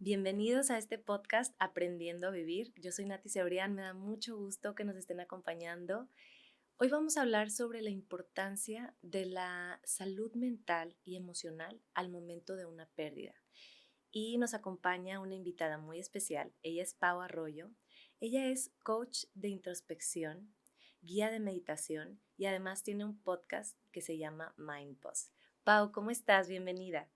Bienvenidos a este podcast Aprendiendo a Vivir. Yo soy Nati Cebrián, me da mucho gusto que nos estén acompañando. Hoy vamos a hablar sobre la importancia de la salud mental y emocional al momento de una pérdida. Y nos acompaña una invitada muy especial. Ella es Pau Arroyo. Ella es coach de introspección, guía de meditación y además tiene un podcast que se llama Mindpause. Pau, ¿cómo estás? Bienvenida.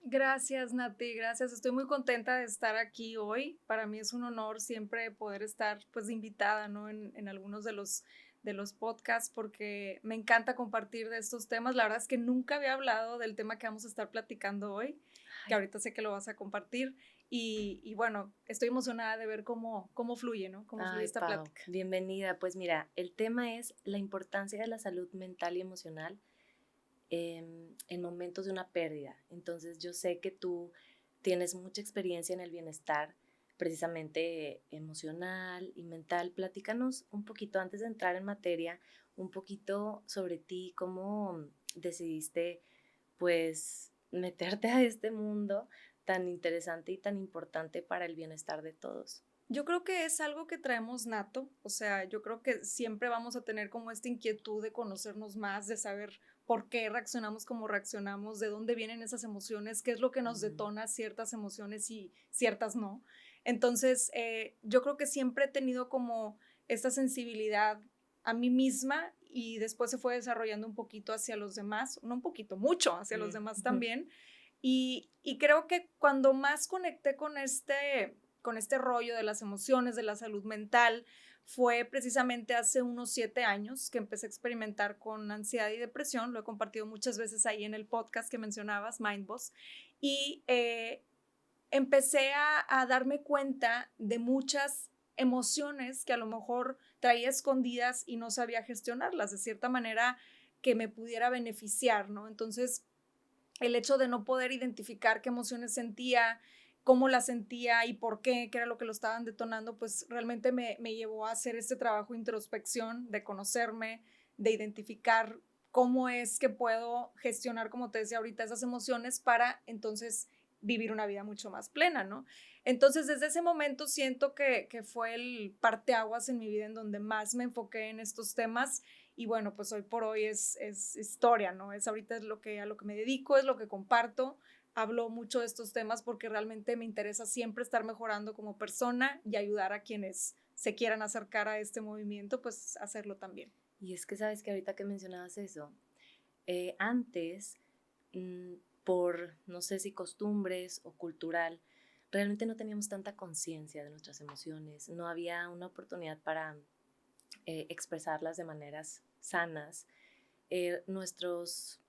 Gracias, Nati, gracias. Estoy muy contenta de estar aquí hoy. Para mí es un honor siempre poder estar pues invitada, ¿no? en algunos de los podcasts porque me encanta compartir de estos temas. La verdad es que nunca había hablado del tema que vamos a estar platicando hoy, que Ay, ahorita sé que lo vas a compartir. Y bueno, estoy emocionada de ver cómo fluye, ¿no? Cómo fluye Ay, esta Pau, plática. bienvenida. Pues mira, el tema es la importancia de la salud mental y emocional en momentos de una pérdida. Entonces yo sé que tú tienes mucha experiencia en el bienestar precisamente emocional y mental. Platícanos un poquito antes de entrar en materia, un poquito sobre ti, cómo decidiste pues meterte a este mundo tan interesante y tan importante para el bienestar de todos. Yo creo que es algo que traemos nato, o sea, yo creo que siempre vamos a tener como esta inquietud de conocernos más, de saber por qué reaccionamos como reaccionamos, de dónde vienen esas emociones, qué es lo que nos Mm, detona ciertas emociones y ciertas no. Entonces, yo creo que siempre he tenido como esta sensibilidad a mí misma y después se fue desarrollando un poquito hacia los demás, no un poquito, mucho hacia los demás mm. también. Y creo que cuando más conecté con este rollo de las emociones, de la salud mental, fue precisamente hace unos 7 años que empecé a experimentar con ansiedad y depresión. Lo he compartido muchas veces ahí en el podcast que mencionabas, Mindboss. Y empecé a darme cuenta de muchas emociones que a lo mejor traía escondidas y no sabía gestionarlas de cierta manera que me pudiera beneficiar, ¿no? Entonces, el hecho de no poder identificar qué emociones sentía, cómo las sentía y por qué era lo que lo estaban detonando, pues realmente me llevó a hacer este trabajo de introspección, de conocerme, de identificar cómo es que puedo gestionar, como te decía ahorita, esas emociones para entonces vivir una vida mucho más plena, ¿no? Entonces, desde ese momento siento que fue el parteaguas en mi vida en donde más me enfoqué en estos temas y bueno, pues hoy por hoy es historia, ¿no? Es ahorita es a lo que me dedico, es lo que comparto. Hablo mucho de estos temas porque realmente me interesa siempre estar mejorando como persona y ayudar a quienes se quieran acercar a este movimiento, pues hacerlo también. Y es que sabes que ahorita que mencionabas eso, antes, mm, por no sé si costumbres o cultural, realmente no teníamos tanta conciencia de nuestras emociones, no había una oportunidad para expresarlas de maneras sanas. Nuestros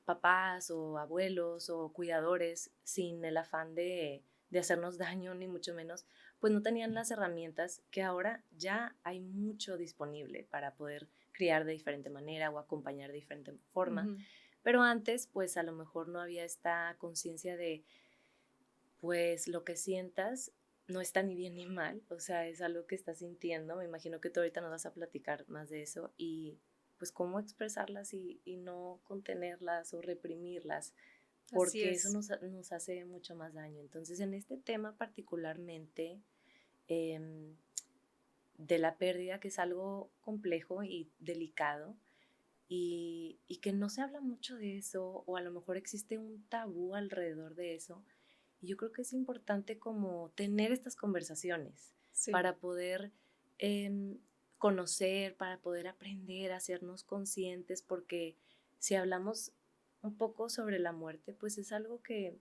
papás o abuelos o cuidadores, sin el afán de hacernos daño, ni mucho menos, pues no tenían las herramientas que ahora ya hay mucho disponible para poder criar de diferente manera o acompañar de diferente forma. Ujú. Pero antes, pues a lo mejor no había esta conciencia de, pues lo que sientas no está ni bien ni mal, o sea, es algo que estás sintiendo. Me imagino que tú ahorita nos vas a platicar más de eso y pues cómo expresarlas y no contenerlas o reprimirlas, Así porque eso es. nos hace mucho más daño. Entonces, en este tema particularmente eh, de la pérdida, que es algo complejo y delicado, y que no se habla mucho de eso, o a lo mejor existe un tabú alrededor de eso, y yo creo que es importante como tener estas conversaciones Sí. para poder eh, conocer, para poder aprender a hacernos conscientes, porque si hablamos un poco sobre la muerte, pues es algo que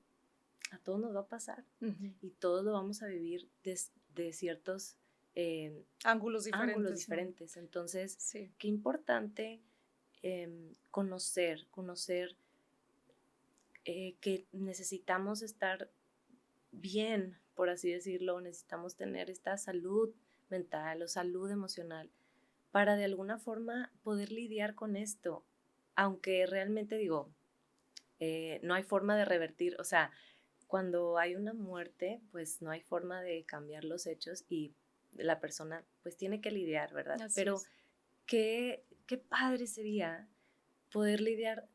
a todos nos va a pasar Ujú. y todos lo vamos a vivir de ciertos eh, Ángulos ángulos diferentes, ¿no? diferentes. Entonces, Sí. qué importante conocer que necesitamos estar bien, por así decirlo, necesitamos tener esta salud mental o salud emocional para de alguna forma poder lidiar con esto, aunque realmente digo, no hay forma de revertir, o sea, cuando hay una muerte, pues no hay forma de cambiar los hechos y la persona pues tiene que lidiar, ¿verdad? Así Pero es. qué padre sería poder lidiar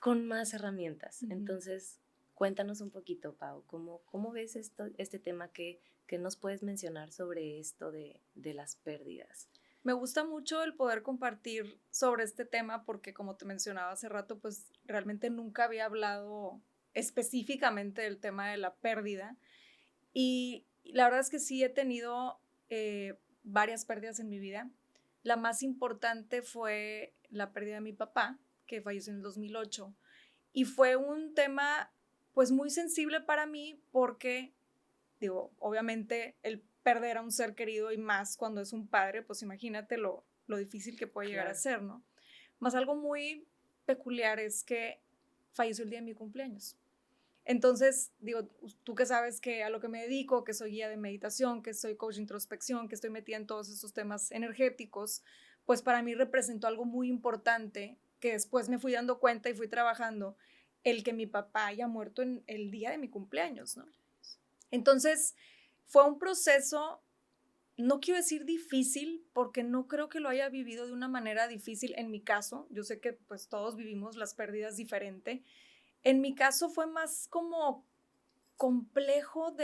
con más herramientas. Ujú. Entonces, Cuéntanos un poquito, Pau, ¿cómo ves este tema? ¿Qué nos puedes mencionar sobre esto de las pérdidas? Me gusta mucho el poder compartir sobre este tema porque, como te mencionaba hace rato, pues realmente nunca había hablado específicamente del tema de la pérdida. Y la verdad es que sí he tenido varias pérdidas en mi vida. La más importante fue la pérdida de mi papá, que falleció en el 2008. Y fue un tema pues muy sensible para mí porque, digo, obviamente el perder a un ser querido y más cuando es un padre, pues imagínate lo difícil que puede llegar a ser, ¿no? Más algo muy peculiar es que falleció el día de mi cumpleaños. Entonces, digo, tú que sabes que a lo que me dedico, que soy guía de meditación, que soy coach de introspección, que estoy metida en todos estos temas energéticos, pues para mí representó algo muy importante que después me fui dando cuenta y fui trabajando, el que mi papá haya muerto en el día de mi cumpleaños, ¿no? Entonces, fue un proceso, no quiero decir difícil, porque no creo que lo haya vivido de una manera difícil en mi caso. Yo sé que pues todos vivimos las pérdidas diferente. En mi caso fue más como complejo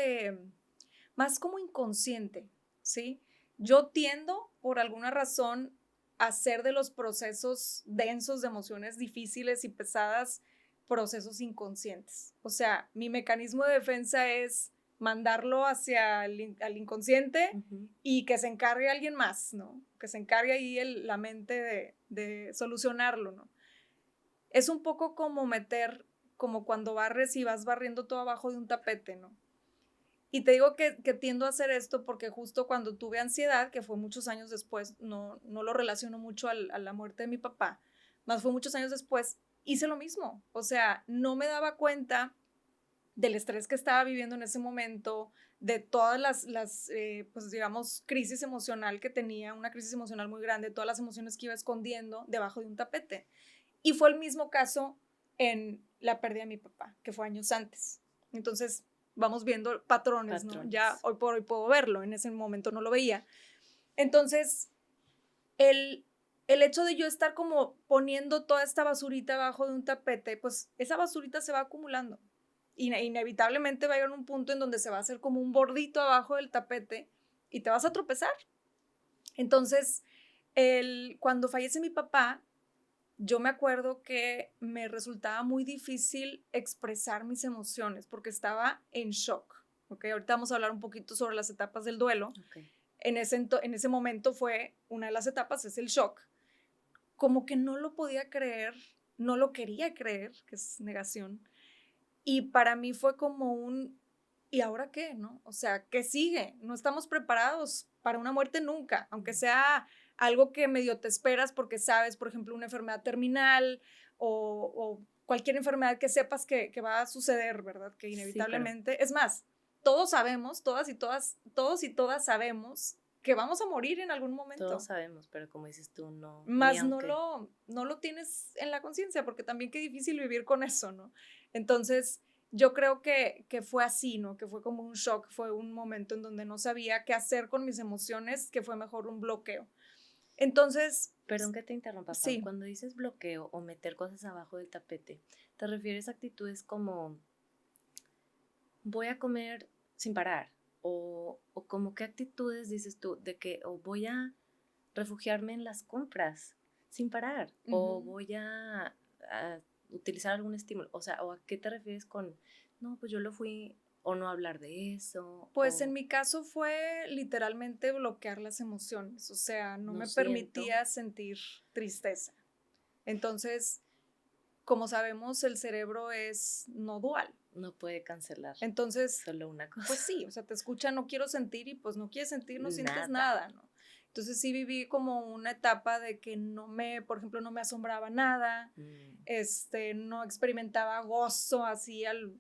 más como inconsciente, ¿sí? Yo tiendo, por alguna razón, a hacer de los procesos densos de emociones difíciles y pesadas, procesos inconscientes. O sea, mi mecanismo de defensa es mandarlo hacia al inconsciente y que se encargue alguien más, ¿no? Que se encargue ahí la mente de solucionarlo, ¿no? Es un poco como cuando barres y vas barriendo todo abajo de un tapete, ¿no? Y te digo que tiendo a hacer esto porque justo cuando tuve ansiedad, que fue muchos años después, no lo relaciono mucho a la muerte de mi papá, más fue muchos años después, hice lo mismo. O sea, no me daba cuenta del estrés que estaba viviendo en ese momento, de todas pues digamos, crisis emocional que tenía, una crisis emocional muy grande, todas las emociones que iba escondiendo debajo de un tapete. Y fue el mismo caso en la pérdida de mi papá, que fue años antes. Entonces, vamos viendo patrones, ¿no? Ya hoy por hoy puedo verlo, en ese momento no lo veía. Entonces, el hecho de yo estar como poniendo toda esta basurita abajo de un tapete, pues esa basurita se va acumulando. Inevitablemente va a llegar a un punto en donde se va a hacer como un bordito abajo del tapete y te vas a tropezar. Entonces, cuando fallece mi papá, yo me acuerdo que me resultaba muy difícil expresar mis emociones porque estaba en shock. ¿Okay? Ahorita vamos a hablar un poquito sobre las etapas del duelo. Okay. En ese momento fue una de las etapas, es el shock. Como que no lo podía creer, no lo quería creer, que es negación. Y para mí fue como ¿y ahora qué? ¿No? O sea, ¿qué sigue? No estamos preparados para una muerte nunca, aunque sea algo que medio te esperas porque sabes, por ejemplo, una enfermedad terminal o cualquier enfermedad que sepas que va a suceder, ¿verdad? Que inevitablemente, sí, es más, todos sabemos, todos y todas sabemos que vamos a morir en algún momento. Todos sabemos, pero como dices tú, no. Más no lo tienes en la conciencia, porque también qué difícil vivir con eso, ¿no? Entonces, yo creo que fue así, ¿no? Que fue como un shock, fue un momento en donde no sabía qué hacer con mis emociones, que fue mejor un bloqueo. Entonces... Perdón que te interrumpa, Pau. Sí. Cuando dices bloqueo o meter cosas abajo del tapete, ¿te refieres a actitudes como voy a comer sin parar? O como qué actitudes dices tú de que o voy a refugiarme en las compras sin parar o voy a utilizar algún estímulo? O sea, ¿o a qué te refieres con, no, pues yo lo fui, o no hablar de eso? Pues en mi caso fue literalmente bloquear las emociones, o sea, no me permitía sentir tristeza. Entonces, como sabemos, el cerebro es no dual. No puede cancelar. Entonces, solo una cosa. Pues sí, o sea, te escucha, no quiero sentir y pues no quieres sentir, no sientes nada, ¿no? Entonces sí viví como una etapa de que por ejemplo, no me asombraba nada, no experimentaba gozo así al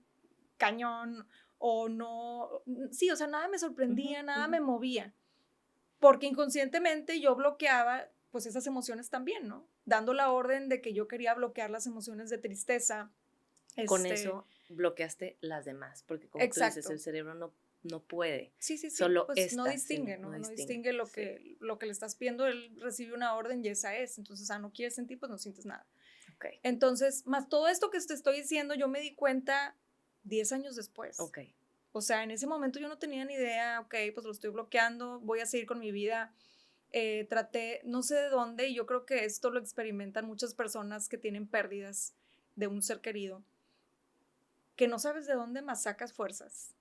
cañón o no, sí, o sea, nada me sorprendía, nada me movía, porque inconscientemente yo bloqueaba pues esas emociones también, ¿no? Dando la orden de que yo quería bloquear las emociones de tristeza. Con eso bloqueaste las demás, porque como tú dices, el cerebro no puede. Sí. Solo pues no distingue, ¿no? No distingue lo que le estás pidiendo, él recibe una orden y esa es. Entonces, no quieres sentir, pues no sientes nada. Okay. Entonces, más todo esto que te estoy diciendo, yo me di cuenta 10 años después. Ok. O sea, en ese momento yo no tenía ni idea, ok, pues lo estoy bloqueando, voy a seguir con mi vida. Traté, no sé de dónde, y yo creo que esto lo experimentan muchas personas que tienen pérdidas de un ser querido, que no sabes de dónde más sacas fuerzas,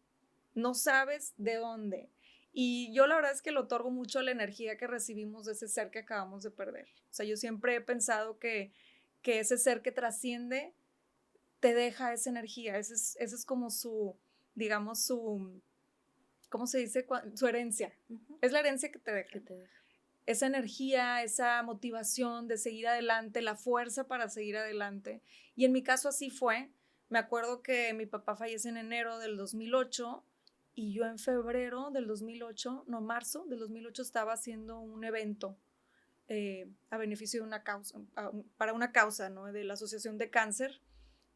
no sabes de dónde. Y yo la verdad es que le otorgo mucho a la energía que recibimos de ese ser que acabamos de perder. O sea, yo siempre he pensado que ese ser que trasciende te deja esa energía, ese es como su, digamos, su, ¿cómo se dice? Su herencia. Es la herencia que te deja. ¿Qué te deja? Esa energía, esa motivación de seguir adelante, la fuerza para seguir adelante. Y en mi caso así fue. Me acuerdo que mi papá fallece en enero del 2008 y yo en febrero del 2008, no, marzo del 2008 estaba haciendo un evento a beneficio de una causa, para una causa, ¿no? De la Asociación de Cáncer.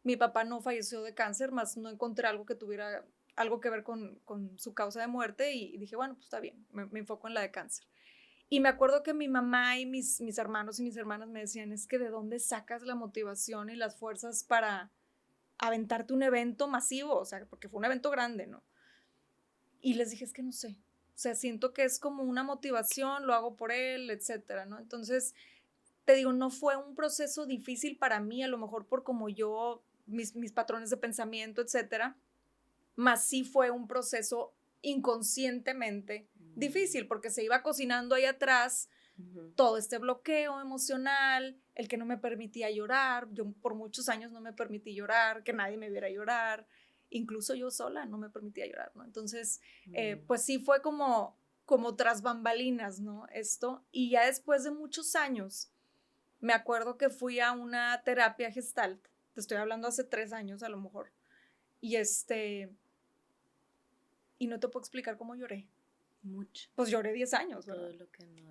Mi papá no falleció de cáncer, más no encontré algo que tuviera algo que ver con su causa de muerte y dije, bueno, pues está bien, me enfoco en la de cáncer. Y me acuerdo que mi mamá y mis hermanos y mis hermanas me decían, es que ¿de dónde sacas la motivación y las fuerzas para aventarte un evento masivo? O sea, porque fue un evento grande, ¿no? Y les dije, es que no sé. O sea, siento que es como una motivación, lo hago por él, etcétera, ¿no? Entonces, te digo, no fue un proceso difícil para mí, a lo mejor por como yo, mis patrones de pensamiento, etcétera, más sí fue un proceso inconscientemente difícil, porque se iba cocinando ahí atrás todo este bloqueo emocional, el que no me permitía llorar, yo por muchos años no me permití llorar, que nadie me viera llorar, incluso yo sola no me permitía llorar, ¿no? Entonces, pues sí fue como tras bambalinas, ¿no? Esto, y ya después de muchos años, me acuerdo que fui a una terapia Gestalt, te estoy hablando hace 3 años a lo mejor, y y no te puedo explicar cómo lloré. Mucho. Pues lloré 10 años, ¿verdad?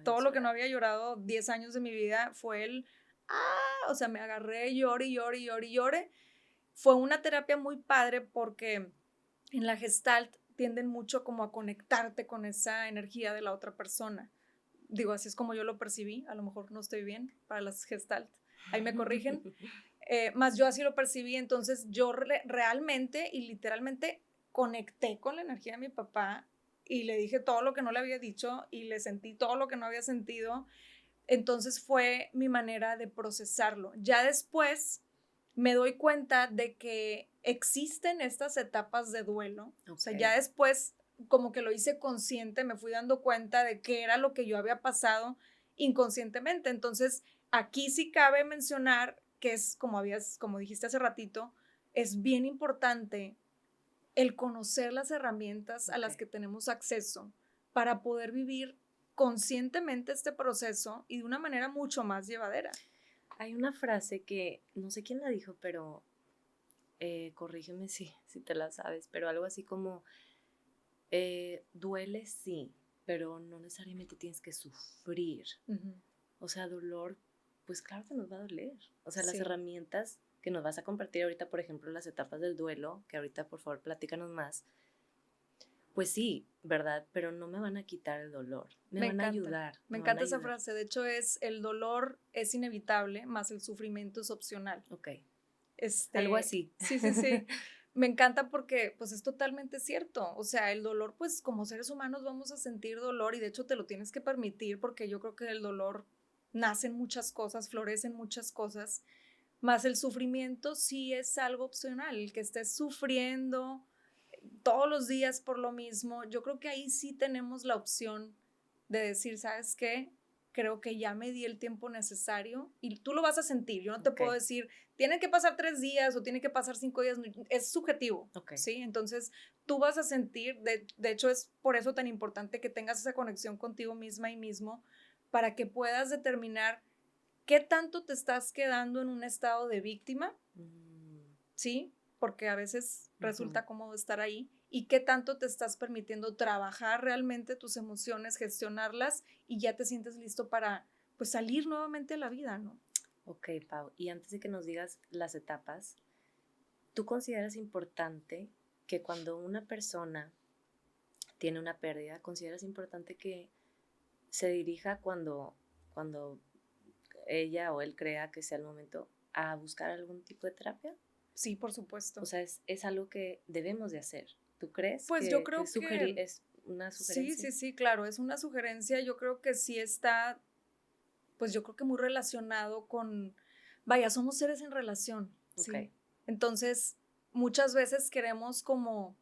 Todo lo que no había llorado 10 años de mi vida fue o sea, me agarré, lloré, lloré, lloré, lloré. Fue una terapia muy padre porque en la Gestalt tienden mucho como a conectarte con esa energía de la otra persona. Digo, así es como yo lo percibí, a lo mejor no estoy bien para las Gestalt, ahí me corrigen. Más yo así lo percibí, entonces yo realmente y literalmente conecté con la energía de mi papá y le dije todo lo que no le había dicho y le sentí todo lo que no había sentido. Entonces fue mi manera de procesarlo. Ya después me doy cuenta de que existen estas etapas de duelo. Okay. O sea, ya después como que lo hice consciente, me fui dando cuenta de qué era lo que yo había pasado inconscientemente. Entonces, aquí sí cabe mencionar que es, como dijiste hace ratito, es bien importante el conocer las herramientas a las que tenemos acceso para poder vivir conscientemente este proceso y de una manera mucho más llevadera. Hay una frase que no sé quién la dijo, pero corrígeme si te la sabes, pero algo así como duele sí, pero no necesariamente tienes que sufrir. O sea, dolor, pues claro que nos va a doler. O sea, las herramientas que nos vas a compartir ahorita, por ejemplo, las etapas del duelo, que ahorita por favor platícanos más, pues sí, ¿verdad? Pero no me van a quitar el dolor, me van a ayudar. Me encanta esa frase, de hecho el dolor es inevitable, más el sufrimiento es opcional. Ok, algo así. Sí. Me encanta porque pues es totalmente cierto, o sea, el dolor pues como seres humanos vamos a sentir dolor y de hecho te lo tienes que permitir porque yo creo que el dolor nace en muchas cosas, florece en muchas cosas, más el sufrimiento sí es algo opcional, el que estés sufriendo todos los días por lo mismo, yo creo que ahí sí tenemos la opción de decir, ¿sabes qué? Creo que ya me di el tiempo necesario y tú lo vas a sentir. Yo no te puedo decir, tiene que pasar 3 días o tiene que pasar 5 días, es subjetivo, ¿sí? Entonces, tú vas a sentir, de hecho es por eso tan importante que tengas esa conexión contigo misma y mismo para que puedas determinar qué tanto te estás quedando en un estado de víctima, ¿sí? Porque a veces resulta cómodo estar ahí, y qué tanto te estás permitiendo trabajar realmente tus emociones, gestionarlas y ya te sientes listo para pues salir nuevamente a la vida, ¿no? Ok, Pau, y antes de que nos digas las etapas, ¿tú consideras importante que cuando una persona tiene una pérdida, consideras importante que se dirija cuando ella o él crea que sea el momento a buscar algún tipo de terapia? Sí, por O supuesto. sea, es algo que debemos de hacer. ¿Tú crees Pues yo creo que es una sí, sugerencia? sí, sí, claro, es una sugerencia. Yo creo que sí está, pues yo creo que muy relacionado con, vaya, somos seres en relación, Ok, ¿sí? Entonces, muchas veces queremos como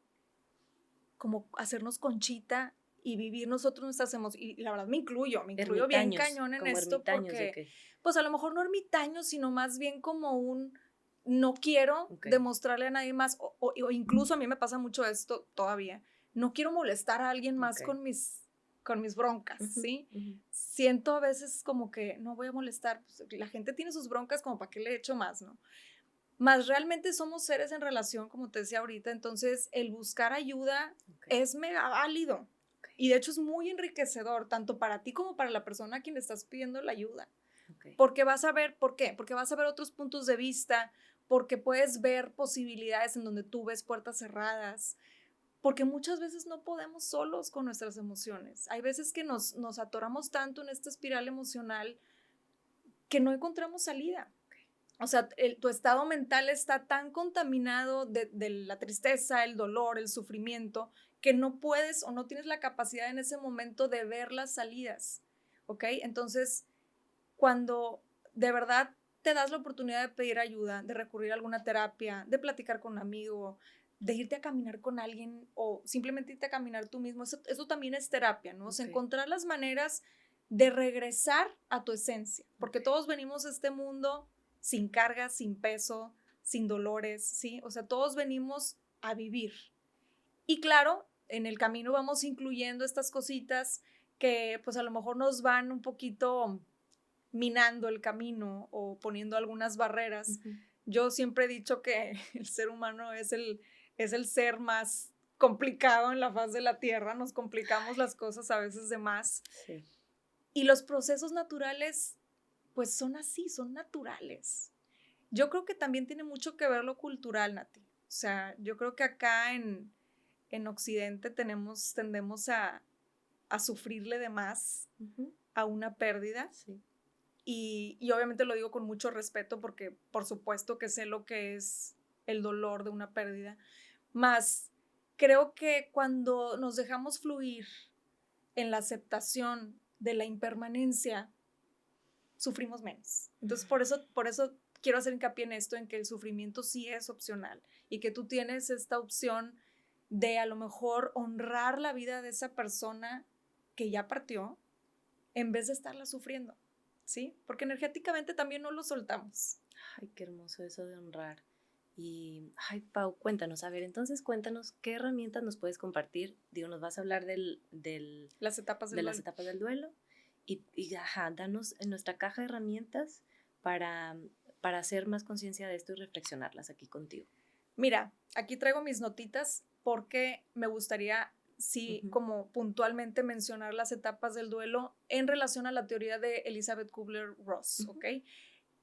hacernos conchita y vivir nosotros nuestras emociones. Y la verdad me incluyo bien ermitaños, cañón en como esto ermitaños de porque, qué. pues a lo mejor no ermitaño, sino más bien como un no quiero Ok, demostrarle a nadie más, o incluso a mí me pasa mucho esto todavía, no quiero molestar a alguien más ok. con mis broncas, Ujú, ¿sí? ujú. Siento a veces como que no voy a molestar, pues, la gente tiene sus broncas como para qué le echo más, ¿no? Más realmente somos seres en relación, como te decía ahorita, entonces el buscar ayuda Ok, es mega válido ok, y de hecho es muy enriquecedor, tanto para ti como para la persona a quien le estás pidiendo la ayuda, ok. porque vas a ver, ¿por qué? Porque vas a ver otros puntos de vista, porque puedes ver posibilidades en donde tú ves puertas cerradas, porque muchas veces no podemos solos con nuestras emociones. Hay veces que nos atoramos tanto en esta espiral emocional que no encontramos salida. O sea, tu estado mental está tan contaminado de la tristeza, el dolor, el sufrimiento, que no puedes o no tienes la capacidad en ese momento de ver las salidas, ¿ok? Entonces, cuando de verdad te das la oportunidad de pedir ayuda, de recurrir a alguna terapia, de platicar con un amigo, de irte a caminar con alguien o simplemente irte a caminar tú mismo, eso también es terapia, ¿no? O sea, Ok, encontrar las maneras de regresar a tu esencia, porque ok. todos venimos a este mundo sin cargas, sin peso, sin dolores, ¿sí? O sea, todos venimos a vivir. Y claro, en el camino vamos incluyendo estas cositas que pues a lo mejor nos van un poquito minando el camino o poniendo algunas barreras. Ujú. Yo siempre he dicho que el ser humano es el ser más complicado en la faz de la tierra, nos complicamos las cosas a veces de más. Sí. Y los procesos naturales, pues son así, son naturales. Yo creo que también tiene mucho que ver lo cultural, Nati. O sea, yo creo que acá en Occidente tendemos a sufrirle de más Ujú. a una pérdida. Sí. Y obviamente lo digo con mucho respeto porque por supuesto que sé lo que es el dolor de una pérdida. Más creo que cuando nos dejamos fluir en la aceptación de la impermanencia, sufrimos menos. Entonces, por eso quiero hacer hincapié en esto, en que el sufrimiento sí es opcional y que tú tienes esta opción de a lo mejor honrar la vida de esa persona que ya partió en vez de estarla sufriendo, ¿sí? Porque energéticamente también no lo soltamos. Ay, qué hermoso eso de honrar. Y, ay, Pau, cuéntanos, a ver, entonces cuéntanos qué herramientas nos puedes compartir. Digo, nos vas a hablar Las etapas del de las duelo. etapas del duelo y ajá, danos en nuestra caja de herramientas para, para hacer más conciencia de esto y reflexionarlas aquí contigo. Mira, aquí traigo mis notitas porque me gustaría, sí, Ujú, como puntualmente mencionar las etapas del duelo en relación a la teoría de Elizabeth Kubler-Ross, ujú, ¿ok?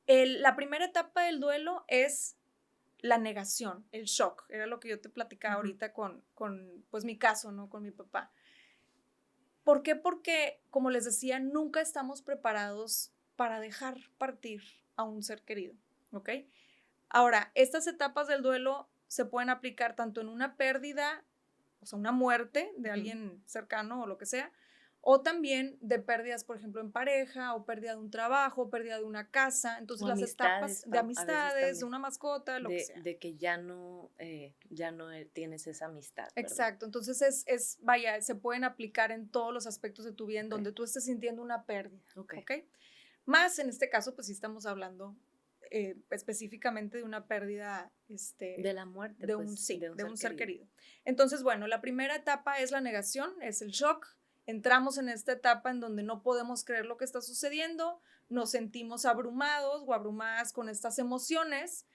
La primera etapa del duelo es la negación, el shock, era lo que yo te platicaba ujú. ahorita con pues mi caso, ¿no? Con mi papá. ¿Por qué? Porque, como les decía, nunca estamos preparados para dejar partir a un ser querido, ¿ok? Ahora, estas etapas del duelo se pueden aplicar tanto en una pérdida, o sea, una muerte de Ujú. alguien cercano o lo que sea, o también de pérdidas, por ejemplo, en pareja, o pérdida de un trabajo, pérdida de una casa. Entonces, O las etapas amistades, de Pau, a veces amistades, de también, una mascota, lo que sea. de que ya no, tienes esa amistad, ¿verdad? Exacto, entonces vaya, se pueden aplicar en todos los aspectos de tu vida en Ok, donde tú estés sintiendo una pérdida, ok. ¿ok? Más en este caso, pues sí estamos hablando específicamente de una pérdida, De la muerte, pues, de un de ser un ser querido. querido. Entonces, bueno, la primera etapa es la negación, es el shock. Entramos en esta etapa en donde no podemos creer lo que está sucediendo, nos sentimos abrumados o abrumadas con estas emociones,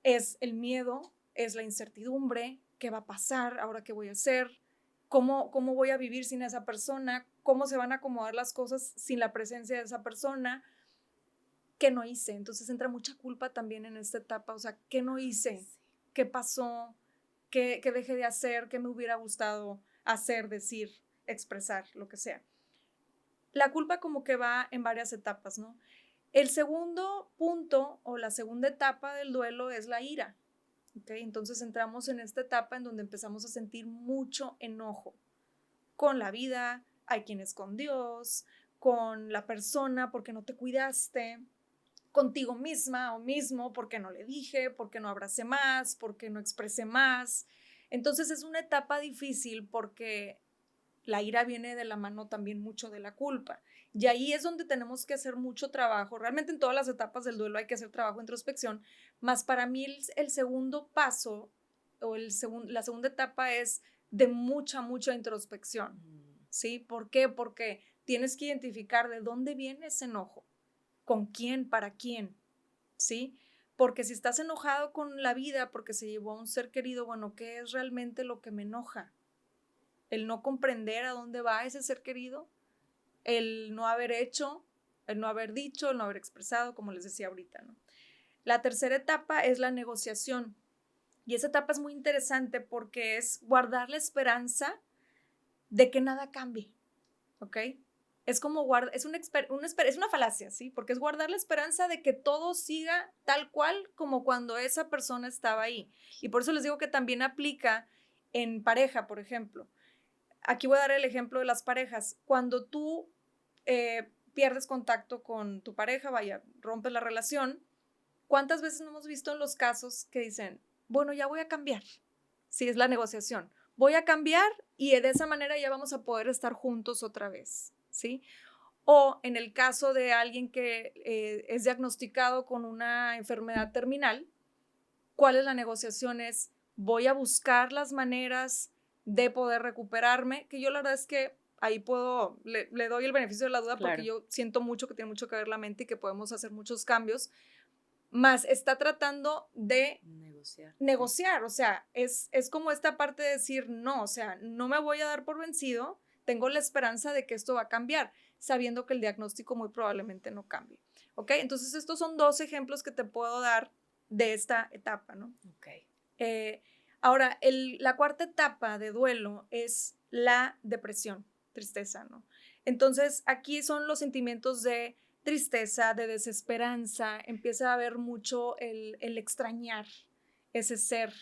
es el miedo, es la incertidumbre, qué va a pasar, ahora qué voy a hacer, cómo voy a vivir sin esa persona, cómo se van a acomodar las cosas sin la presencia de esa persona, qué no hice. Entonces entra mucha culpa también en esta etapa, o sea, qué no hice, Sí. qué pasó, qué dejé de hacer, qué me hubiera gustado hacer, decir, expresar, lo que sea. La culpa como que va en varias etapas, ¿no? El segundo punto o la segunda etapa del duelo es la ira. ¿ok? Entonces entramos en esta etapa en donde empezamos a sentir mucho enojo con la vida, hay quienes con Dios, con la persona porque no te cuidaste, contigo misma o mismo porque no le dije, porque no abracé más, porque no expresé más. Entonces es una etapa difícil porque la ira viene de la mano también mucho de la culpa. Y ahí es donde tenemos que hacer mucho trabajo. Realmente en todas las etapas del duelo hay que hacer trabajo de introspección, más para mí el segundo paso o la segunda etapa es de mucha introspección. ¿Sí? ¿Por qué? Porque tienes que identificar de dónde viene ese enojo, con quién, para quién, ¿sí? Porque si estás enojado con la vida porque se llevó a un ser querido, bueno, ¿qué es realmente lo que me enoja? El no comprender a dónde va ese ser querido, el no haber hecho, el no haber dicho, el no haber expresado, como les decía ahorita, ¿no? La tercera etapa es la negociación. Y esa etapa es muy interesante porque es guardar la esperanza de que nada cambie, ¿ok? Es como es una falacia, ¿sí? Porque es guardar la esperanza de que todo siga tal cual como cuando esa persona estaba ahí. Y por eso les digo que también aplica en pareja, por ejemplo. Aquí voy a dar el ejemplo de las parejas. Cuando tú pierdes contacto con tu pareja, vaya, rompes la relación, ¿cuántas veces no hemos visto en los casos que dicen, bueno, ya voy a cambiar? Sí, es la negociación. Voy a cambiar y de esa manera ya vamos a poder estar juntos otra vez, ¿sí? O en el caso de alguien que es diagnosticado con una enfermedad terminal, ¿cuál es la negociación? Es voy a buscar las maneras de poder recuperarme, que yo la verdad es que ahí le doy el beneficio de la duda, Claro. porque yo siento mucho que tiene mucho que ver la mente y que podemos hacer muchos cambios, más está tratando de negociar, o sea, es como esta parte de decir, no, o sea, no me voy a dar por vencido, tengo la esperanza de que esto va a cambiar, sabiendo que el diagnóstico muy probablemente no cambie, ¿ok? Entonces estos son dos ejemplos que te puedo dar de esta etapa, ¿no? Ok. Ahora, la cuarta etapa de duelo es la depresión, tristeza, ¿no? Entonces, aquí son los sentimientos de tristeza, de desesperanza, empieza a haber mucho el extrañar ese ser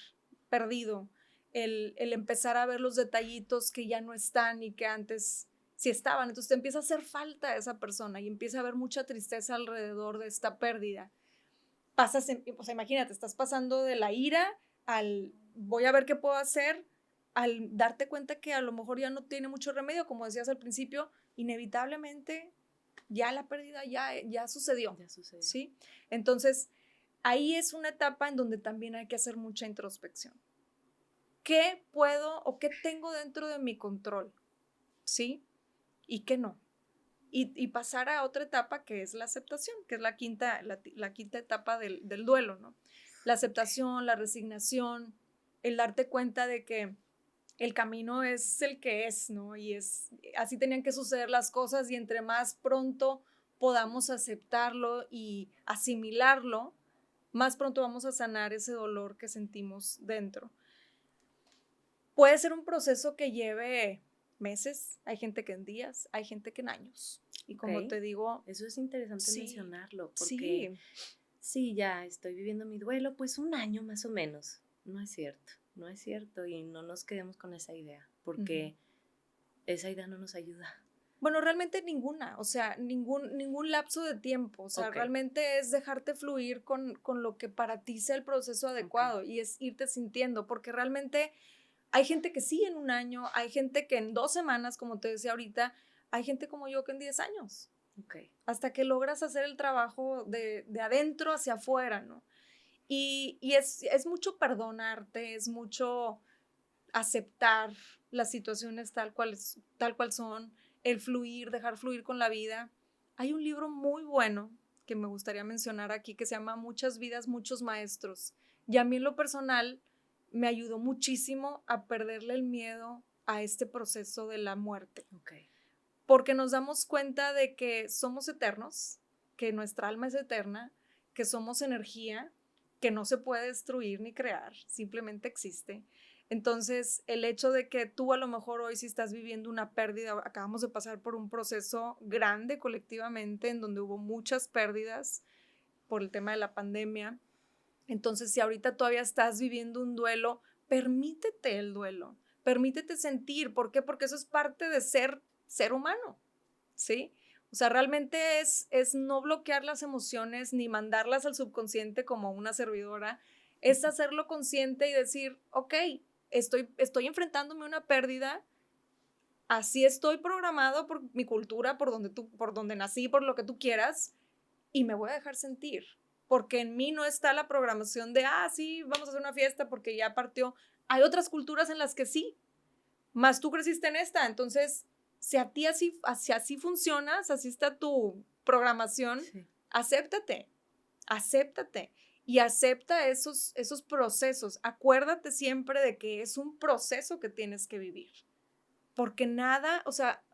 perdido, el empezar a ver los detallitos que ya no están y que antes sí estaban. Entonces, te empieza a hacer falta esa persona y empieza a haber mucha tristeza alrededor de esta pérdida. O sea, imagínate, estás pasando de la ira al voy a ver qué puedo hacer, al darte cuenta que a lo mejor ya no tiene mucho remedio, como decías al principio, inevitablemente ya la pérdida ya sucedió. Ya sucedió. ¿Sí? Entonces, ahí es una etapa en donde también hay que hacer mucha introspección. ¿Qué puedo o qué tengo dentro de mi control? ¿Sí? ¿Y qué no? Y pasar a otra etapa que es la aceptación, que es la quinta etapa del duelo, ¿no? La aceptación, la resignación, el darte cuenta de que el camino es el que es, ¿no? Y así tenían que suceder las cosas y entre más pronto podamos aceptarlo y asimilarlo, más pronto vamos a sanar ese dolor que sentimos dentro. Puede ser un proceso que lleve meses, hay gente que en días, hay gente que en años. Y como te digo... Eso es interesante mencionarlo, porque sí, ya estoy viviendo mi duelo, pues un año más o menos. No es cierto, y no nos quedemos con esa idea, porque esa idea no nos ayuda. Bueno, realmente ninguna, o sea, ningún lapso de tiempo, o sea, realmente es dejarte fluir con lo que para ti sea el proceso adecuado y es irte sintiendo, porque realmente hay gente que sí en un año, hay gente que en 2 semanas, como te decía ahorita, hay gente como yo que en 10 años, hasta que logras hacer el trabajo de adentro hacia afuera, ¿no? Y es mucho perdonarte, es mucho aceptar las situaciones tal cual son, el fluir, dejar fluir con la vida. Hay un libro muy bueno que me gustaría mencionar aquí que se llama Muchas vidas, muchos maestros. Y a mí en lo personal me ayudó muchísimo a perderle el miedo a este proceso de la muerte. Porque nos damos cuenta de que somos eternos, que nuestra alma es eterna, que somos energía, que no se puede destruir ni crear, simplemente existe. Entonces, el hecho de que tú a lo mejor hoy si estás viviendo una pérdida, acabamos de pasar por un proceso grande colectivamente en donde hubo muchas pérdidas por el tema de la pandemia, Entonces, si ahorita todavía estás viviendo un duelo, permítete el duelo, permítete sentir. ¿Por qué? Porque eso es parte de ser humano, ¿sí? O sea, realmente es no bloquear las emociones ni mandarlas al subconsciente como una servidora, es hacerlo consciente y decir, ok, estoy enfrentándome a una pérdida, así estoy programado por mi cultura, por donde nací, por lo que tú quieras, y me voy a dejar sentir, porque en mí no está la programación de, sí, vamos a hacer una fiesta porque ya partió. Hay otras culturas en las que sí, más tú creciste en esta, entonces, si así funcionas, así está tu programación, Sí. acéptate y acepta esos procesos. Acuérdate siempre de que es un proceso que tienes que vivir, porque nada, o sea,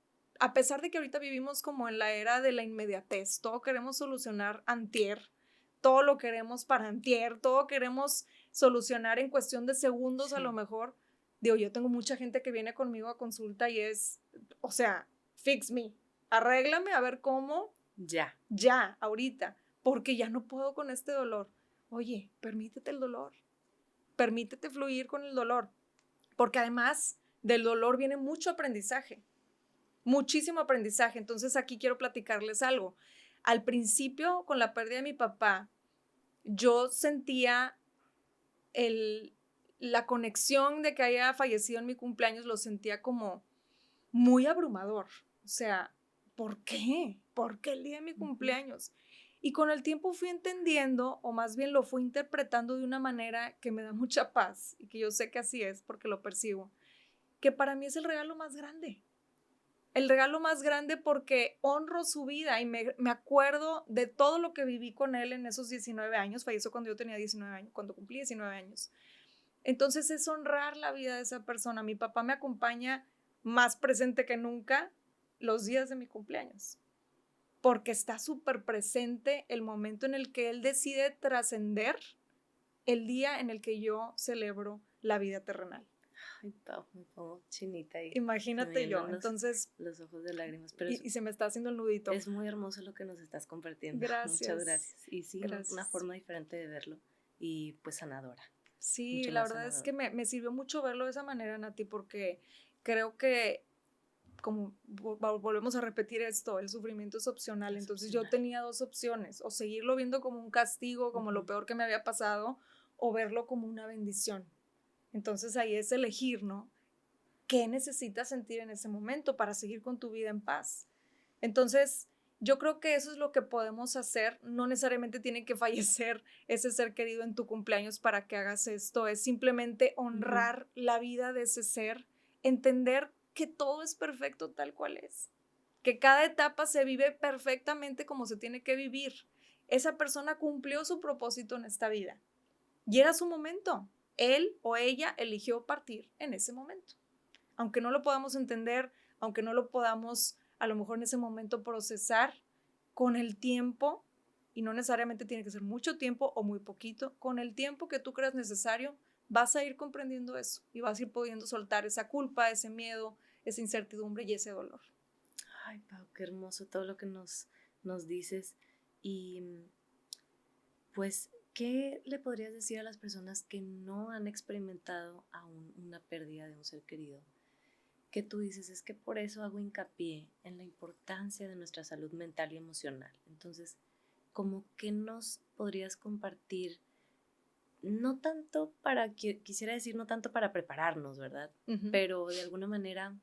a pesar de que ahorita vivimos como en la era de la inmediatez, todo queremos solucionar antier, todo lo queremos para antier, todo queremos solucionar en cuestión de segundos. Sí. A lo mejor, digo, yo tengo mucha gente que viene conmigo a consulta y es, o sea, fix me, arréglame a ver cómo, ya, ahorita, porque ya no puedo con este dolor. Oye, permítete el dolor, permítete fluir con el dolor, porque además del dolor viene mucho aprendizaje, muchísimo aprendizaje. Entonces aquí quiero platicarles algo. Al principio, con la pérdida de mi papá, yo sentía la conexión de que haya fallecido en mi cumpleaños, lo sentía como muy abrumador. O sea, ¿por qué? ¿Por qué el día de mi cumpleaños? Y con el tiempo fui entendiendo, o más bien lo fui interpretando de una manera que me da mucha paz, y que yo sé que así es porque lo percibo, que para mí es el regalo más grande. El regalo más grande porque honro su vida y me acuerdo de todo lo que viví con él en esos 19 años. Falleció cuando yo tenía 19 años, cuando cumplí 19 años. Entonces es honrar la vida de esa persona. Mi papá me acompaña más presente que nunca los días de mi cumpleaños, porque está súper presente el momento en el que él decide trascender, el día en el que yo celebro la vida terrenal. Ay, Pau, me pongo chinita ahí. Imagínate yo, entonces... Los ojos de lágrimas. Pero y se me está haciendo el nudito. Es muy hermoso lo que nos estás compartiendo. Gracias. Muchas gracias. Y sí, gracias. Una forma diferente de verlo y pues sanadora. Sí, la verdad sanadora. Es que me sirvió mucho verlo de esa manera, Nati, porque creo que, como volvemos a repetir esto, el sufrimiento es opcional. Entonces yo tenía dos opciones, o seguirlo viendo como un castigo, como lo peor que me había pasado, o verlo como una bendición. Entonces ahí es elegir, ¿no? ¿Qué necesitas sentir en ese momento para seguir con tu vida en paz? Entonces, yo creo que eso es lo que podemos hacer. No necesariamente tiene que fallecer ese ser querido en tu cumpleaños para que hagas esto. Es simplemente honrar la vida de ese ser, entender que todo es perfecto tal cual es, que cada etapa se vive perfectamente como se tiene que vivir. Esa persona cumplió su propósito en esta vida y era su momento. Él o ella eligió partir en ese momento. Aunque no lo podamos entender, aunque no lo podamos a lo mejor en ese momento procesar, con el tiempo, y no necesariamente tiene que ser mucho tiempo o muy poquito, con el tiempo que tú creas necesario, vas a ir comprendiendo eso y vas a ir pudiendo soltar esa culpa, ese miedo, esa incertidumbre y ese dolor. Ay, Pau, qué hermoso todo lo que nos dices. Y pues, ¿qué le podrías decir a las personas que no han experimentado aún una pérdida de un ser querido? Que tú dices, es que por eso hago hincapié en la importancia de nuestra salud mental y emocional. Entonces, ¿cómo que nos podrías compartir? No tanto para, quisiera decir, no tanto para prepararnos, ¿verdad? Pero de alguna manera...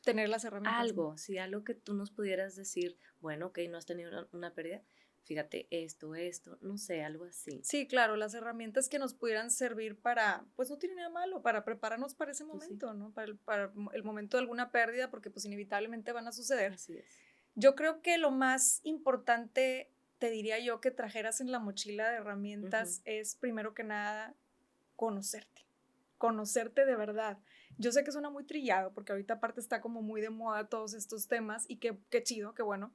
tener las herramientas. Algo, sí, algo que tú nos pudieras decir, bueno, ok, no has tenido una pérdida, fíjate esto, no sé, algo así. Sí, claro, las herramientas que nos pudieran servir para, pues no tiene nada malo, para prepararnos para ese momento, pues sí. ¿No? Para el momento de alguna pérdida, porque pues inevitablemente van a suceder. Así es. Yo creo que lo más importante, te diría yo, que trajeras en la mochila de herramientas es, primero que nada, conocerte de verdad. Yo sé que suena muy trillado, porque ahorita aparte está como muy de moda todos estos temas, y qué chido, qué bueno.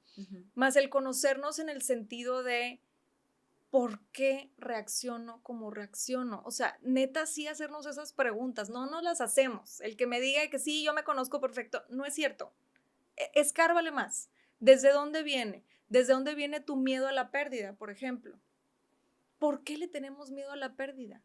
Más el conocernos en el sentido de ¿por qué reacciono como reacciono? O sea, neta, sí hacernos esas preguntas. No nos las hacemos. El que me diga que sí, yo me conozco perfecto, no es cierto. Escárvale más. ¿Desde dónde viene? ¿Desde dónde viene tu miedo a la pérdida, por ejemplo? ¿por qué le tenemos miedo a la pérdida?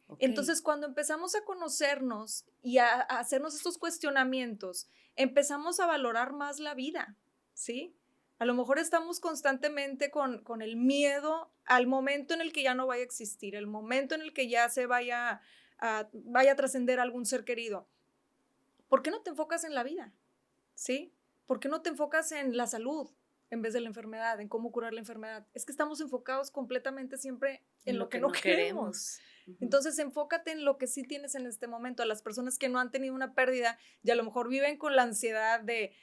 Okay. Entonces, cuando empezamos a conocernos y a hacernos estos cuestionamientos, empezamos a valorar más la vida, ¿sí? A lo mejor estamos constantemente con el miedo al momento en el que ya no vaya a existir, el momento en el que ya se vaya a trascender algún ser querido. ¿Por qué no te enfocas en la vida? ¿Sí? ¿Por qué no te enfocas en la salud en vez de la enfermedad, en cómo curar la enfermedad? Es que estamos enfocados completamente siempre en lo que no queremos. Entonces, enfócate en lo que sí tienes en este momento. A las personas que no han tenido una pérdida y a lo mejor viven con la ansiedad de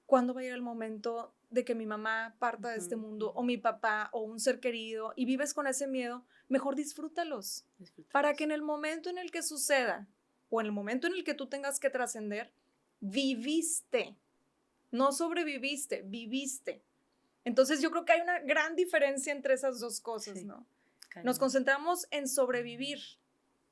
cuándo va a llegar el momento de que mi mamá parta de este mundo, o mi papá, o un ser querido, y vives con ese miedo, mejor disfrútalos. Para que en el momento en el que suceda, o en el momento en el que tú tengas que trascender, viviste. No sobreviviste, viviste. Entonces yo creo que hay una gran diferencia entre esas dos cosas, sí, ¿no? Nos concentramos en sobrevivir.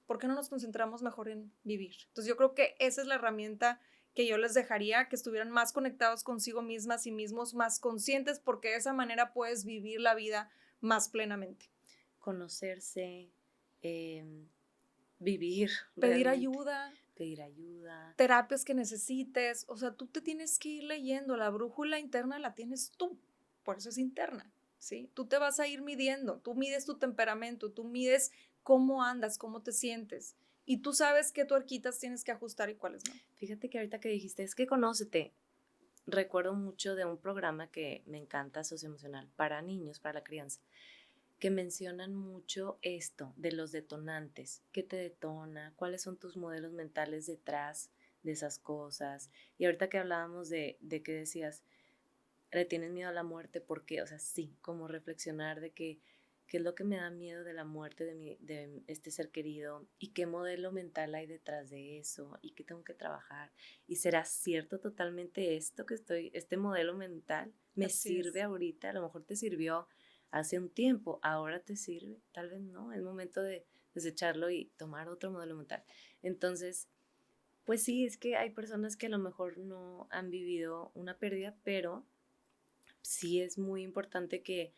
¿Por qué no nos concentramos mejor en vivir? Entonces yo creo que esa es la herramienta que yo les dejaría, que estuvieran más conectados consigo mismas y mismos, más conscientes, porque de esa manera puedes vivir la vida más plenamente. Conocerse, vivir. Pedir ayuda. Pedir ayuda. Terapias que necesites. O sea, tú te tienes que ir leyendo. La brújula interna la tienes tú. Por eso es interna, ¿sí? Tú te vas a ir midiendo. Tú mides tu temperamento. Tú mides cómo andas, cómo te sientes. Y tú sabes qué tuerquitas tienes que ajustar y cuáles no. Fíjate que ahorita que dijiste, es que conócete. Recuerdo mucho de un programa que me encanta, socioemocional, para niños, para la crianza, que mencionan mucho esto de los detonantes. ¿Qué te detona? ¿Cuáles son tus modelos mentales detrás de esas cosas? Y ahorita que hablábamos de que decías, le tienes miedo a la muerte, ¿por qué? O sea, sí, como reflexionar de qué es lo que me da miedo de la muerte de este ser querido y qué modelo mental hay detrás de eso y qué tengo que trabajar. ¿Y será cierto totalmente esto que este modelo mental me sirve ahorita? A lo mejor te sirvió hace un tiempo, ahora te sirve, tal vez no, es momento de desecharlo y tomar otro modelo mental. Entonces, pues sí, es que hay personas que a lo mejor no han vivido una pérdida, pero sí es muy importante que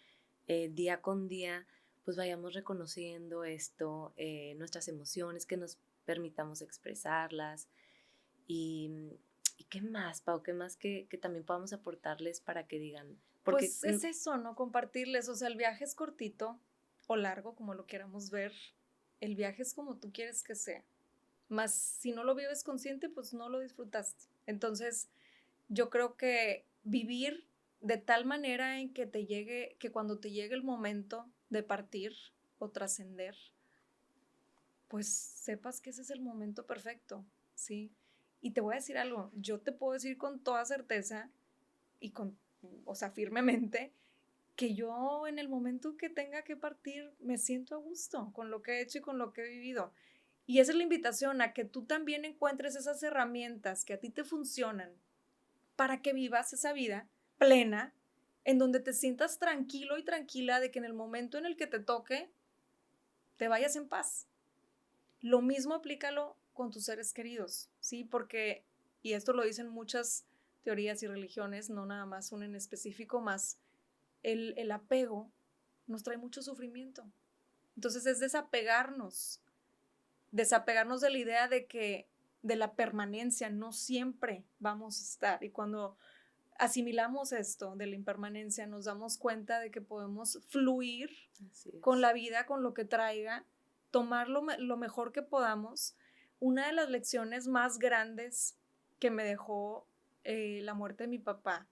día con día pues vayamos reconociendo esto, nuestras emociones, que nos permitamos expresarlas y qué más, Pau, qué más que también podamos aportarles para que digan. Porque pues es eso, ¿no? Compartirles, o sea, el viaje es cortito o largo, como lo queramos ver, el viaje es como tú quieres que sea, más si no lo vives consciente, pues no lo disfrutaste. Entonces, yo creo que vivir de tal manera en que que cuando te llegue el momento de partir o trascender, pues sepas que ese es el momento perfecto, ¿sí? Y te voy a decir algo, yo te puedo decir con toda certeza y o sea, firmemente, que yo en el momento que tenga que partir me siento a gusto con lo que he hecho y con lo que he vivido. Y esa es la invitación a que tú también encuentres esas herramientas que a ti te funcionan para que vivas esa vida plena, en donde te sientas tranquilo y tranquila de que en el momento en el que te toque, te vayas en paz. Lo mismo aplícalo con tus seres queridos, ¿sí? Porque, y esto lo dicen muchas teorías y religiones, no nada más una en específico, más el apego nos trae mucho sufrimiento. Entonces es desapegarnos de la idea de la permanencia, no siempre vamos a estar. Y cuando asimilamos esto de la impermanencia, nos damos cuenta de que podemos fluir con la vida, con lo que traiga, tomar lo mejor que podamos. Una de las lecciones más grandes que me dejó la muerte de mi papá,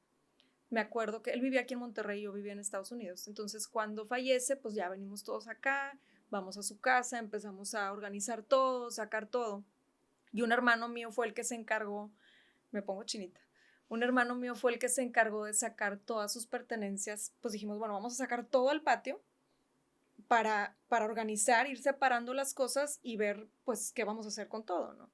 me acuerdo que él vivía aquí en Monterrey, yo vivía en Estados Unidos. Entonces, cuando fallece, pues ya venimos todos acá, vamos a su casa, empezamos a organizar todo, sacar todo. Y un hermano mío fue el que se encargó, me pongo chinita, un hermano mío fue el que se encargó de sacar todas sus pertenencias. Pues dijimos, bueno, vamos a sacar todo al patio para organizar, ir separando las cosas y ver, pues, qué vamos a hacer con todo, ¿no?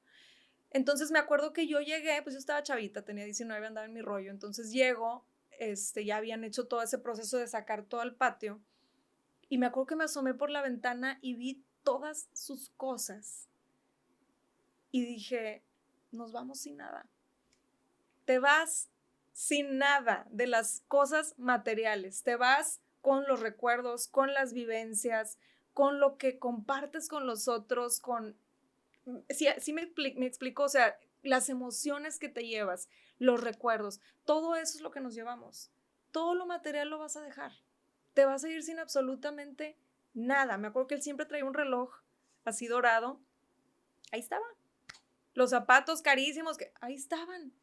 Entonces me acuerdo que yo llegué, pues yo estaba chavita, tenía 19, andaba en mi rollo, entonces llego, ya habían hecho todo ese proceso de sacar todo al patio y me acuerdo que me asomé por la ventana y vi todas sus cosas y dije, nos vamos sin nada. Te vas sin nada de las cosas materiales, te vas con los recuerdos, con las vivencias, con lo que compartes con los otros, sí me explico, o sea, las emociones que te llevas, los recuerdos, todo eso es lo que nos llevamos. Todo lo material lo vas a dejar. Te vas a ir sin absolutamente nada. Me acuerdo que él siempre traía un reloj así dorado. Ahí estaba. Los zapatos carísimos, que ahí estaban.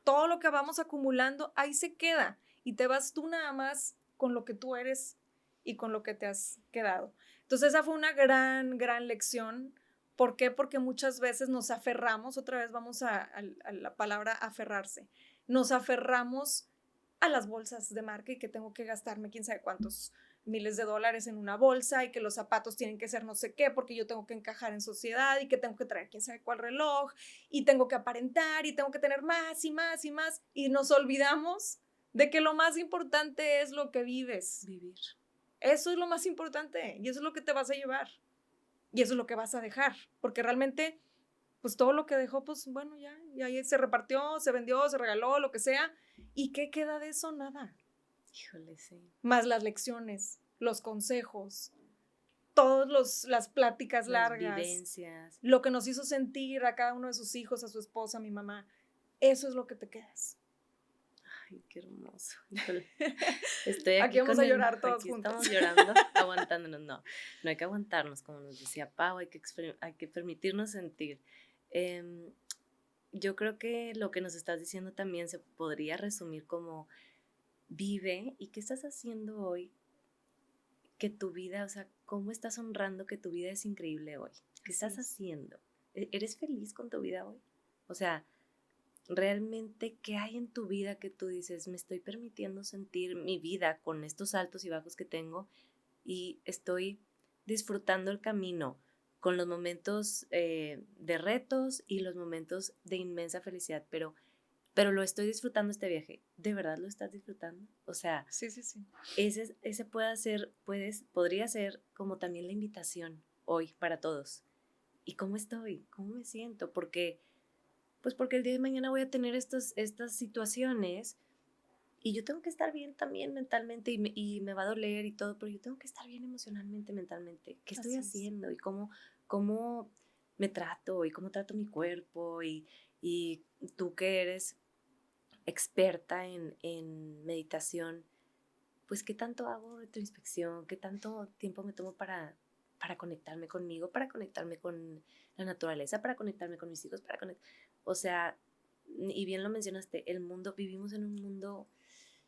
Todo lo que vamos acumulando, ahí se queda. Y te vas tú nada más con lo que tú eres y con lo que te has quedado. Entonces esa fue una gran, gran lección. ¿Por qué? Porque muchas veces nos aferramos, otra vez vamos a la palabra aferrarse, nos aferramos a las bolsas de marca y que tengo que gastarme quién sabe cuántos miles de dólares en una bolsa y que los zapatos tienen que ser no sé qué porque yo tengo que encajar en sociedad y que tengo que traer quién sabe cuál reloj y tengo que aparentar y tengo que tener más y más y más y nos olvidamos de que lo más importante es lo que vives. Vivir. Eso es lo más importante y eso es lo que te vas a llevar y eso es lo que vas a dejar porque realmente pues todo lo que dejó pues bueno ya se repartió, se vendió, se regaló, lo que sea. ¿Y qué queda de eso? Nada. Híjole, sí. Más las lecciones, los consejos, todas las pláticas Las largas, vivencias. lo que nos hizo sentir a cada uno de sus hijos, a su esposa, a mi mamá. Eso es lo que te quedas. Ay, qué hermoso. Híjole. Estoy Aquí vamos con a llorar todos aquí juntos. estamos llorando, aguantándonos. No, no hay que aguantarnos, como nos decía Pau, hay que permitirnos sentir. Em, yo creo que lo que nos estás diciendo también se podría resumir como vive y qué estás haciendo hoy, que tu vida, o sea, cómo estás honrando que tu vida es increíble hoy. ¿Qué estás haciendo? ¿Eres feliz con tu vida hoy? O sea, realmente, ¿qué hay en tu vida que tú dices, me estoy permitiendo sentir mi vida con estos altos y bajos que tengo y estoy disfrutando el camino con los momentos de retos y los momentos de inmensa felicidad, pero lo estoy disfrutando este viaje? ¿De verdad lo estás disfrutando? O sea, Sí. ese podría ser como también la invitación hoy para todos. ¿Y cómo estoy? ¿Cómo me siento? Pues porque el día de mañana voy a tener estas situaciones y yo tengo que estar bien también mentalmente y me va a doler y todo, pero yo tengo que estar bien emocionalmente, mentalmente. ¿Qué estoy haciendo? Y cómo me trato y cómo trato mi cuerpo y tú que eres experta en meditación, pues qué tanto hago de tu inspección, qué tanto tiempo me tomo para conectarme conmigo, para conectarme con la naturaleza, para conectarme con mis hijos, o sea, y bien lo mencionaste, vivimos en un mundo,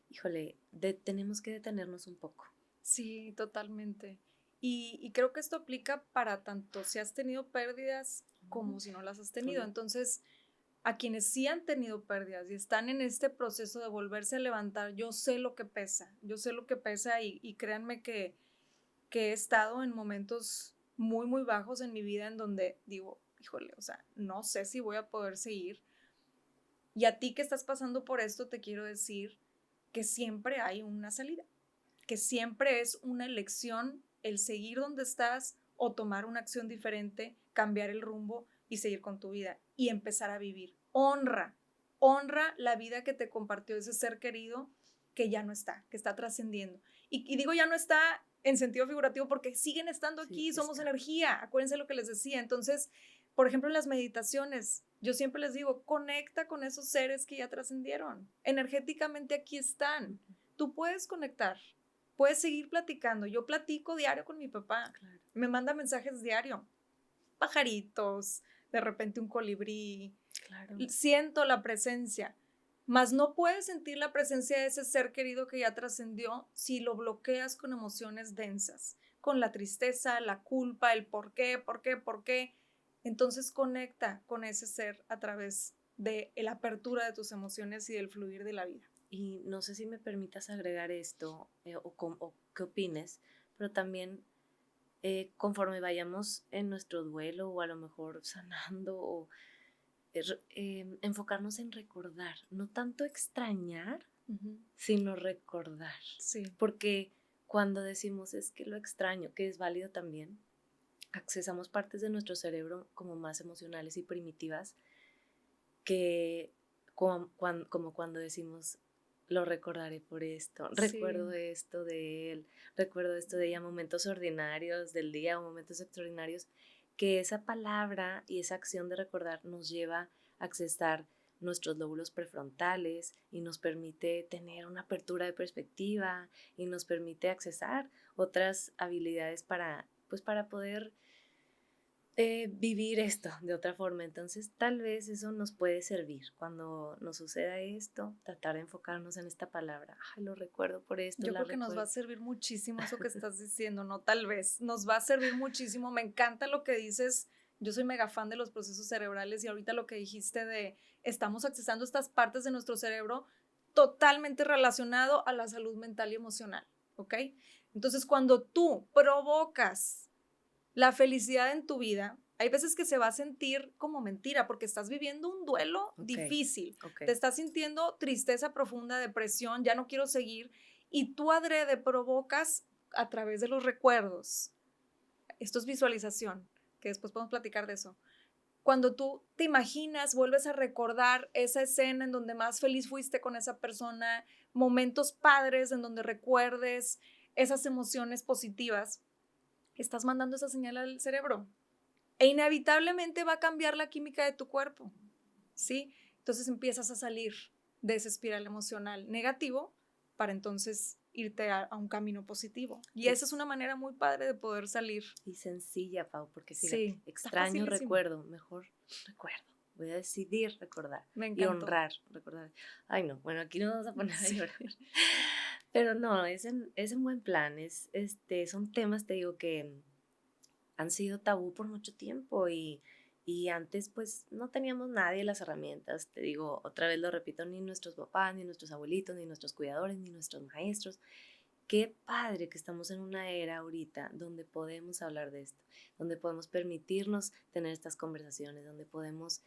híjole, tenemos que detenernos un poco. Sí, totalmente. Y creo que esto aplica para tanto si has tenido pérdidas como si no las has tenido. Entonces, a quienes sí han tenido pérdidas y están en este proceso de volverse a levantar, yo sé lo que pesa y créanme que he estado en momentos muy, muy bajos en mi vida en donde digo, híjole, o sea, no sé si voy a poder seguir. Y a ti que estás pasando por esto, te quiero decir que siempre hay una salida, que siempre es una elección el seguir donde estás o tomar una acción diferente, cambiar el rumbo y seguir con tu vida y empezar a vivir. Honra la vida que te compartió ese ser querido que ya no está, que está trascendiendo. Y digo ya no está en sentido figurativo porque siguen estando aquí, somos energía, acuérdense lo que les decía. Entonces, por ejemplo, en las meditaciones, yo siempre les digo, conecta con esos seres que ya trascendieron. Energéticamente aquí están. Tú puedes conectar, puedes seguir platicando. Yo platico diario con mi papá. Claro. Me manda mensajes diario. Pajaritos, de repente un colibrí. Claro. Siento la presencia. Mas no puedes sentir la presencia de ese ser querido que ya trascendió si lo bloqueas con emociones densas, con la tristeza, la culpa, el por qué. Entonces conecta con ese ser a través de la apertura de tus emociones y del fluir de la vida. Y no sé si me permitas agregar esto o qué opines, pero también conforme vayamos en nuestro duelo o a lo mejor sanando o enfocarnos en recordar, no tanto extrañar, sino recordar. Sí. Porque cuando decimos es que lo extraño, que es válido también, accesamos partes de nuestro cerebro como más emocionales y primitivas que como cuando decimos lo recordaré por esto, recuerdo Sí, esto de él, recuerdo esto de ella, momentos ordinarios del día o momentos extraordinarios, que esa palabra y esa acción de recordar nos lleva a accesar nuestros lóbulos prefrontales y nos permite tener una apertura de perspectiva y nos permite accesar otras habilidades para, pues, para poder vivir esto de otra forma. Entonces, tal vez eso nos puede servir cuando nos suceda esto, tratar de enfocarnos en esta palabra. Ay, lo recuerdo por esto, yo la creo que nos va a recuerdo. servir muchísimo eso que estás diciendo, no tal vez, nos va a servir muchísimo. Me encanta lo que dices. Yo soy mega fan de los procesos cerebrales y ahorita lo que dijiste de estamos accesando estas partes de nuestro cerebro totalmente relacionado a la salud mental y emocional, ¿ok? Entonces, cuando tú provocas la felicidad en tu vida, hay veces que se va a sentir como mentira porque estás viviendo un duelo Ok, difícil, ok. te estás sintiendo tristeza profunda, depresión, ya no quiero seguir, y tú adrede provocas a través de los recuerdos. Esto es visualización, que después podemos platicar de eso. Cuando tú te imaginas, vuelves a recordar esa escena en donde más feliz fuiste con esa persona, momentos padres en donde recuerdes esas emociones positivas, estás mandando esa señal al cerebro e inevitablemente va a cambiar la química de tu cuerpo, ¿sí? Entonces empiezas a salir de esa espiral emocional negativo para entonces irte a un camino positivo. Y esa es Es una manera muy padre de poder salir. y sencilla, Pau, porque fíjate, Sí, está extraño facilísimo. recuerdo, mejor recuerdo. Voy a decidir recordar Me y encantó. honrar, recordar. Ay, no, bueno, aquí nos vamos a poner a Sí. llorar. Pero no, es un buen plan. Son temas, te digo, que han sido tabú por mucho tiempo y antes pues no teníamos nadie las herramientas, te digo, otra vez lo repito, ni nuestros papás, ni nuestros abuelitos, ni nuestros cuidadores, ni nuestros maestros. Qué padre que estamos en una era ahorita donde podemos hablar de esto, donde podemos permitirnos tener estas conversaciones, donde podemos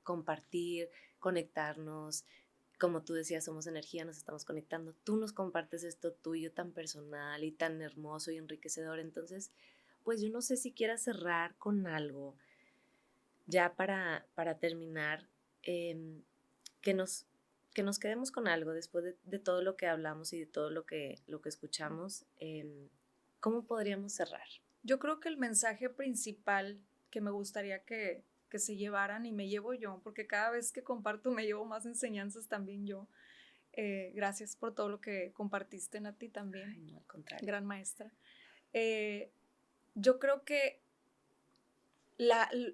compartir, conectarnos. Como tú decías, somos energía, nos estamos conectando. Tú nos compartes esto tuyo tan personal y tan hermoso y enriquecedor. Entonces, pues yo no sé si quieras cerrar con algo ya para terminar, em, que, nos, que nos quedemos con algo después de todo lo que hablamos y de todo lo que escuchamos. ¿Cómo podríamos cerrar? Yo creo que el mensaje principal que me gustaría que se llevaran, y me llevo yo, porque cada vez que comparto me llevo más enseñanzas también yo. Gracias por todo lo que compartiste, Nati, también, Ay, no, al contrario. gran maestra. Eh, yo creo que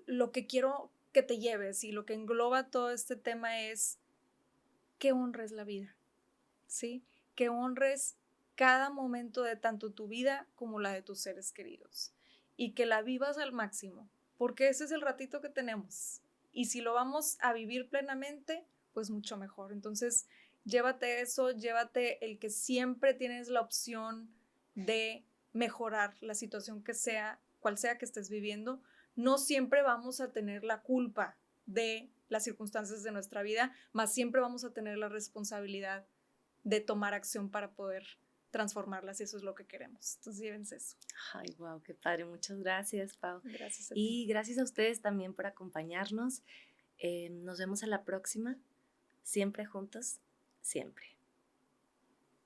lo que quiero que te lleves y lo que engloba todo este tema es que honres la vida, ¿sí? Que honres cada momento de tanto tu vida como la de tus seres queridos y que la vivas al máximo, porque ese es el ratito que tenemos. Y si lo vamos a vivir plenamente, pues mucho mejor. Entonces, llévate eso, llévate el que siempre tienes la opción de mejorar la situación que sea, cual sea que estés viviendo. No siempre vamos a tener la culpa de las circunstancias de nuestra vida, más siempre vamos a tener la responsabilidad de tomar acción para poder transformarlas y eso es lo que queremos. Entonces, llévense eso. Ay, wow, qué padre. Muchas gracias, Pau. Gracias a ti. Y gracias a ustedes también por acompañarnos. Nos vemos a la próxima. Siempre juntos, siempre.